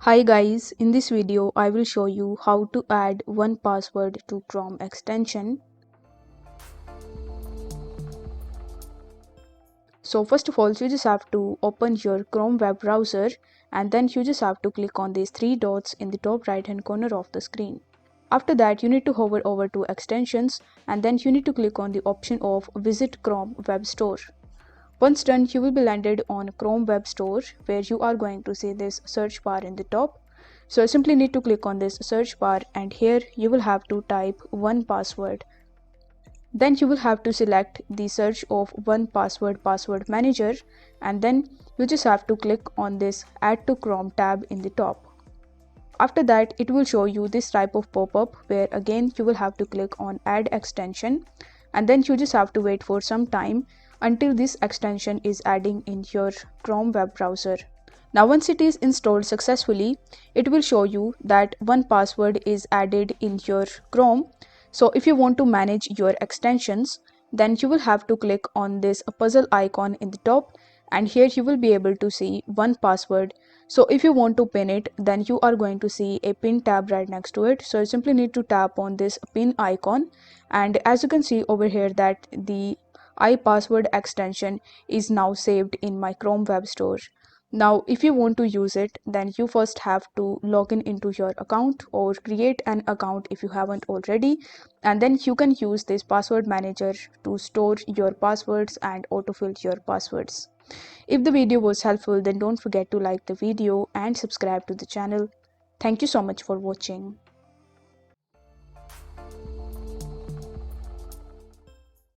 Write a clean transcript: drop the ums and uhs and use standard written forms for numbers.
Hi guys, in this video I will show you how to add 1password to Chrome extension. So first of all you just have to open your Chrome web browser and then you just have to click on these three dots in the top right hand corner of the screen. After that you need to hover over to extensions and then you need to click on the option of visit Chrome web store. Once done, you will be landed on Chrome Web Store where you are going to see this search bar in the top. So I simply need to click on this search bar and here you will have to type 1password. Then you will have to select the search of 1password password manager and then you just have to click on this add to Chrome tab in the top. After that, it will show you this type of pop-up where again you will have to click on add extension and then you just have to wait for some time until this extension is adding in your Chrome web browser. Now once it is installed successfully, it will show you that 1password is added in your Chrome. So if you want to manage your extensions, then you will have to click on this puzzle icon in the top and here you will be able to see 1password. So if you want to pin it, then you are going to see a pin tab right next to it. So you simply need to tap on this pin icon and as you can see over here that the iPassword extension is now saved in my Chrome web store. Now if you want to use it, then you first have to log in into your account or create an account if you haven't already, and then you can use this password manager to store your passwords and autofill your passwords. If the video was helpful, then don't forget to like the video and subscribe to the channel. Thank you so much for watching.